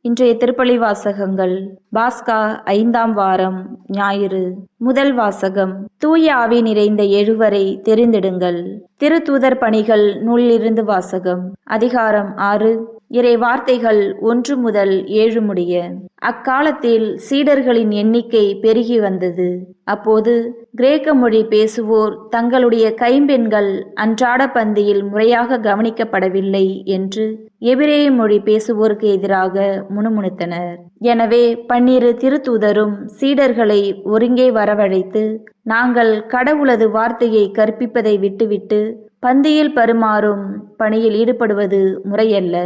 இன்றைய திருப்பலி வாசகங்கள். பாஸ்கா 5ஆம் வாரம், ஞாயிறு. முதல் வாசகம். தூய ஆவி நிறைந்த எழுவரை தெரிந்தெடுங்கள். திருத்தூதர் பணிகள் நூலிலிருந்து வாசகம். அதிகாரம் 6, இறை வார்த்தைகள் 1 முதல் 7 முடிய. அக்காலத்தில் சீடர்களின் எண்ணிக்கை பெருகி வந்தது. அப்போது கிரேக்க மொழி பேசுவோர் தங்களுடைய கைம்பெண்கள் அன்றாட பந்தியில் முறையாக கவனிக்கப்படவில்லை என்று எபிரேய மொழி பேசுவோருக்கு எதிராக முணுமுணுத்தனர். எனவே 12 திருத்தூதரும் சீடர்களை ஒருங்கே வரவழைத்து, நாங்கள் கடவுளது வார்த்தையை கற்பிப்பதை விட்டுவிட்டு பந்தியில் பரிமாறும் பணியில் ஈடுபடுவது முறையல்ல.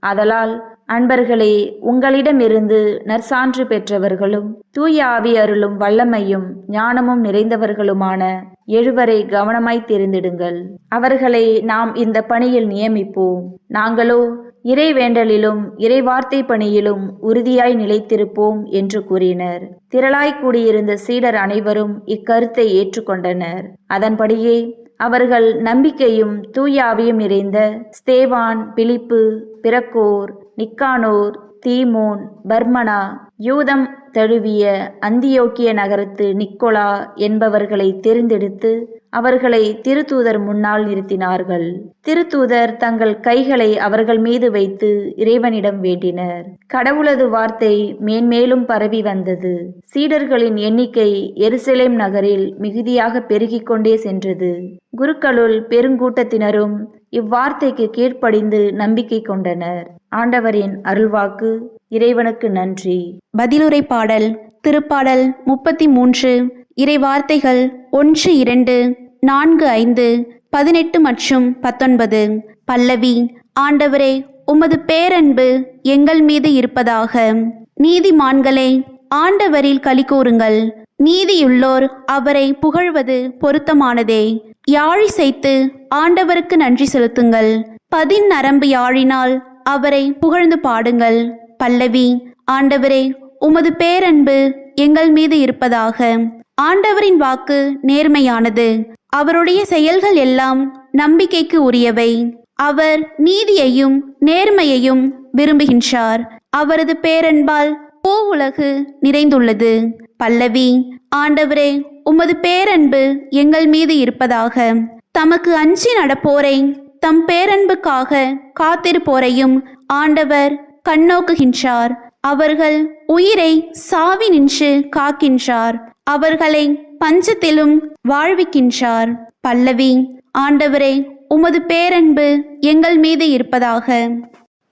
ஆதலால் அன்பர்களே, உங்களிடமிருந்து நற்சான்று பெற்றவர்களும் தூய ஆவி அருளும் வல்லமையும் ஞானமும் நிறைந்தவர்களுமான எழுவரை கவனமாய் தெரிந்திடுங்கள். அவர்களை நாம் இந்த பணியில் நியமிப்போம். நாங்களோ இறைவேண்டலிலும் இறைவார்த்தை பணியிலும் உறுதியாய் நிலைத்திருப்போம் என்று கூறினர். திரளாய் கூடியிருந்த சீடர் அனைவரும் இக்கருத்தை ஏற்றுக்கொண்டனர். அதன்படியே அவர்கள் நம்பிக்கையும் தூய ஆவியும் நிறைந்த ஸ்தேவான், பிலிப்பு, பிரக்கோர், நிக்கானோர், தீமோன், பர்மனா, யூதம் தழுவிய அந்தியோக்கிய நகரத்து நிக்கோலா என்பவர்களை தெரிந்தெடுத்து அவர்களை திருத்தூதர் முன்னால் நிறுத்தினார்கள். திருத்தூதர் தங்கள் கைகளை அவர்கள் மீது வைத்து இறைவனிடம் வேண்டினர். கடவுளது வார்த்தை மேன்மேலும் பரவி வந்தது. சீடர்களின் எண்ணிக்கை எருசலேம் நகரில் மிகுதியாக பெருகிக் கொண்டே சென்றது. குருக்களுள் பெருங்கூட்டத்தினரும் இவ்வார்த்தைக்கு கீழ்ப்படிந்து நம்பிக்கை கொண்டனர். ஆண்டவரின் அருள்வாக்கு. இறைவனுக்கு நன்றி. பதிலுரை பாடல். திருப்பாடல் 33. இறை வார்த்தைகள் 1, 2, 4, 5, 18 மற்றும் 19. பல்லவி. ஆண்டவரே, உமது பேரன்பு எங்கள் மீது இருப்பதாக. நீதிமான்களே, ஆண்டவரில் களிகூருங்கள். நீதியுள்ளோர் அவரை புகழ்வது பொருத்தமானதே. யாழி செய்து ஆண்டவருக்கு நன்றி செலுத்துங்கள். நரம்பு யாழினால் அவரை புகழ்ந்து பாடுங்கள். பல்லவி. ஆண்டவரே, உமது பேரன்பு எங்கள் மீது இருப்பதாக. ஆண்டவரின் வாக்கு நேர்மையானது. அவருடைய செயல்கள் எல்லாம் நம்பிக்கைக்கு உரியவை. அவர் நீதியையும் நேர்மையையும் விரும்புகின்றார். அவரது பேரன்பால் பூவுலகு நிறைந்துள்ளது. பல்லவி. ஆண்டவரே, உமது பேரன்பு எங்கள் மீது இருப்பதாக. தமக்கு அஞ்சி நடப்போரை, தம் பேரன்புக்காக காத்திருப்போரையும் ஆண்டவர் கண்ணோக்குகின்றார். அவர்கள் உயிரை சாவி நின்று காக்கின்றார். அவர்களை பஞ்சத்திலும் வாழ்விக்கின்றார். பல்லவி. ஆண்டவரே, உமது பேரன்பு எங்கள் மீது இருப்பதாக.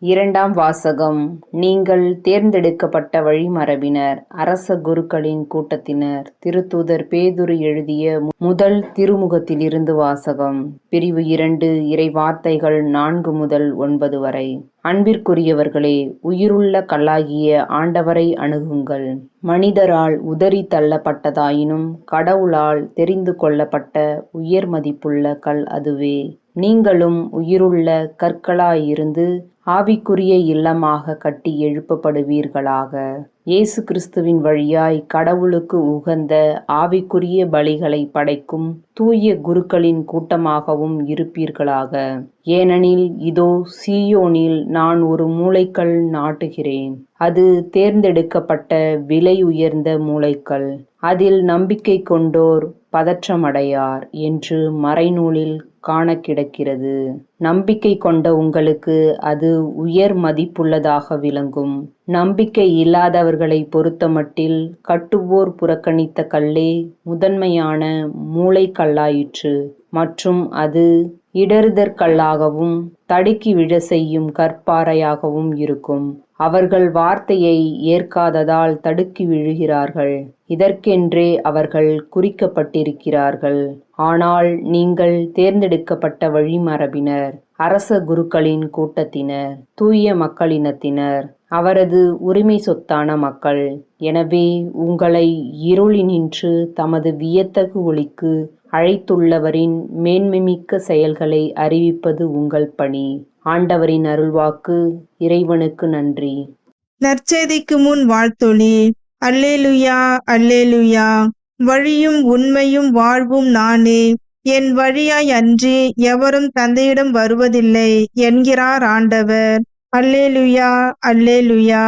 இரண்டாம் வாசகம். நீங்கள் தேர்ந்தெடுக்கப்பட்ட வழிமரபினர், அரச குருக்களின் கூட்டத்தினர். திருத்தூதர் பேதுரு எழுதிய முதல் திருமுகத்திலிருந்து வாசகம். பிரிவு 2. இறை வார்த்தைகள் 4 முதல் 9 வரை. அன்பிற்குரியவர்களே, உயிருள்ள கல்லாகிய ஆண்டவரை அணுகுங்கள். மனிதரால் உதறி தள்ளப்பட்டதாயினும் கடவுளால் தெரிந்து கொள்ளப்பட்ட உயர் மதிப்புள்ள கல் அதுவே. நீங்களும் உயிருள்ள கற்களாயிருந்து ஆவிக்குரிய இல்லமாக கட்டி எழுப்பப்படுவீர்களாக. இயேசு கிறிஸ்துவின் வழியாய் கடவுளுக்கு உகந்த ஆவிக்குரிய பலிகளை படைக்கும் தூய குருக்களின் கூட்டமாகவும் இருப்பீர்களாக. ஏனெனில் இதோ சீயோனில் நான் ஒரு மூலைக்கல் நாட்டுகிறேன். அது தேர்ந்தெடுக்கப்பட்ட விலை உயர்ந்த மூலைக்கல். அதில் நம்பிக்கை கொண்டோர் பதற்றமடையார் என்று மறைநூலில் காண கிடக்கிறது. நம்பிக்கை கொண்ட உங்களுக்கு அது உயர் மதிப்புள்ளதாக விளங்கும். நம்பிக்கை இல்லாதவர்களை பொறுத்தமட்டில் கட்டுவோர் புறக்கணித்த கல்லே முதன்மையான மூலைக்கல்லாயிற்று. மற்றும் அது இடறுதற்கல்லாகவும் தடுக்கி விழ செய்யும் கற்பாறையாகவும் இருக்கும். அவர்கள் வார்த்தையை ஏற்காததால் தடுக்கி விழுகிறார்கள். இதற்கென்றே அவர்கள் குறிக்கப்பட்டிருக்கிறார்கள். ஆனால் நீங்கள் தேர்ந்தெடுக்கப்பட்ட வழிமரபினர், அரச குருக்களின் கூட்டத்தினர், தூய மக்களினத்தினர், அவரது உரிமை சொத்தான மக்கள். எனவே உங்களை இருளினின்று தமது வியத்தகு ஒளிக்கு அழைத்துள்ளவரின் மேன்மைமிக்க செயல்களை அறிவிப்பது உங்கள் பணி. ஆண்டவரின் அருள்வாக்கு. இறைவனுக்கு நன்றி. நற்செய்திக்கு முன் வாழ்த்தொலி. அல்லேலுயா, அல்லேலுயா. வழியும் உண்மையும் வாழ்வும் நானே. என் வழியாய் அன்றி எவரும் தந்தையிடம் வருவதில்லை என்கிறார் ஆண்டவர். அல்லேலுயா, அல்லேலுயா.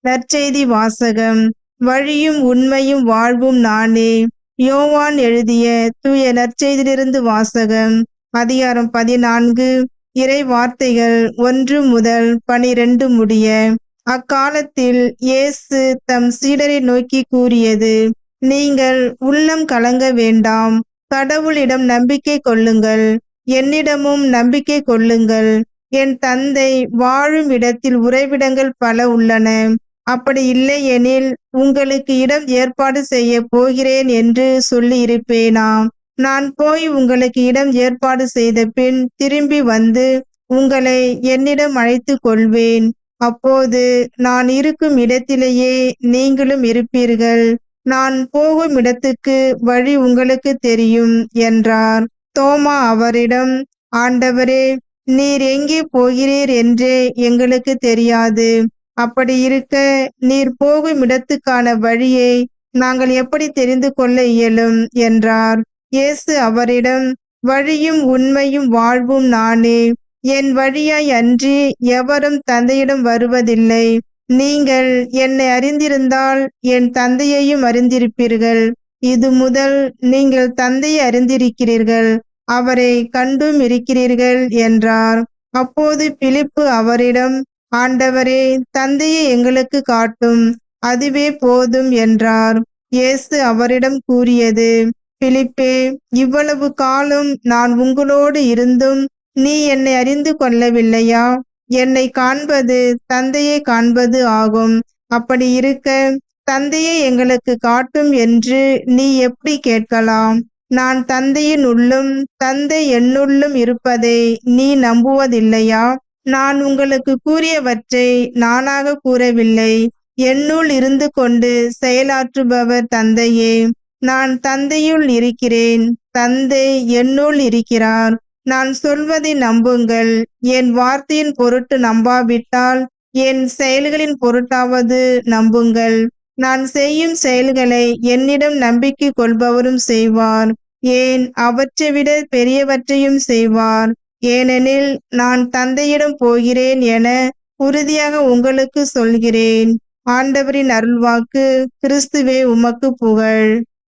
நற்செய்தி வாசகம். வழியும் உண்மையும் வாழ்வும் நானே. யோவான் எழுதிய தூய நற்செய்தியிலிருந்து வாசகம். அதிகாரம் 14. இறை வார்த்தைகள் 1 முதல் 12 முடிய. அக்காலத்தில் இயேசு தம் சீடரை நோக்கி கூறியது: நீங்கள் உள்ளம் கலங்க வேண்டாம். கடவுளிடம் நம்பிக்கை கொள்ளுங்கள், என்னிடமும் நம்பிக்கை கொள்ளுங்கள். என் தந்தை வாழும் இடத்தில் உறைவிடங்கள் பல உள்ளன. அப்படி இல்லையெனில் உங்களுக்கு இடம் ஏற்பாடு செய்ய போகிறேன் என்று சொல்லி இருப்பேனா? நான் போய் உங்களுக்கு இடம் ஏற்பாடு செய்த பின் திரும்பி வந்து உங்களை என்னிடம் அழைத்து கொள்வேன். அப்போது நான் இருக்கும் இடத்திலேயே நீங்களும் இருப்பீர்கள். நான் போகும் இடத்துக்கு வழி உங்களுக்கு தெரியும் என்றார். தோமா அவரிடம், ஆண்டவரே, நீர் எங்கே போகிறீர் என்றே எங்களுக்கு தெரியாது. அப்படி இருக்க நீர் போகும் இடத்துக்கான வழியை நாங்கள் எப்படி தெரிந்து கொள்ள இயலும் என்றார். இயேசு அவரிடம், வழியும் உண்மையும் வாழ்வும் நானே. என் வழியாய் அன்றி எவரும் தந்தையிடம் வருவதில்லை. நீங்கள் என்னை அறிந்திருந்தால் என் தந்தையையும் அறிந்திருப்பீர்கள். இது முதல் நீங்கள் தந்தையை அறிந்திருக்கிறீர்கள், அவரை கண்டும் இருக்கிறீர்கள் என்றார். அப்போது பிலிப்பு அவரிடம், ஆண்டவரே, தந்தையை எங்களுக்கு காட்டும், அதுவே போதும் என்றார். இயேசு அவரிடம் கூறியது: பிலிப்பே, இவ்வளவு காலம் நான் உங்களோடு இருந்தும் நீ என்னை அறிந்து கொள்ளவில்லையா? என்னை காண்பது தந்தையை காண்பது ஆகும். அப்படி இருக்க தந்தையை எங்களுக்கு காட்டும் என்று நீ எப்படி கேட்கலாம்? நான் தந்தையின் உள்ளும் தந்தை என்னுள்ளும் இருப்பதை நீ நம்புவதில்லையா? நான் உங்களுக்கு கூறியவற்றை நானாக கூறவில்லை, என்னுள் இருந்து கொண்டு செயலாற்றுபவர் தந்தையே. நான் தந்தையுள் இருக்கிறேன், தந்தை என்னுள் இருக்கிறார். நான் சொல்வதை நம்புங்கள். என் வார்த்தையின் பொருட்டு நம்பாவிட்டால் என் செயல்களின் பொருட்டாவது நம்புங்கள். நான் செய்யும் செயல்களை என்னிடம் நம்பிக்கை கொள்பவரும் செய்வார், ஏன் அவற்றை விட பெரியவற்றையும் செய்வார். ஏனெனில் நான் தந்தையிடம் போகிறேன் என உறுதியாக உங்களுக்கு சொல்கிறேன். ஆண்டவரின் அருள்வாக்கு. கிறிஸ்துவே உமக்கு புகழ்.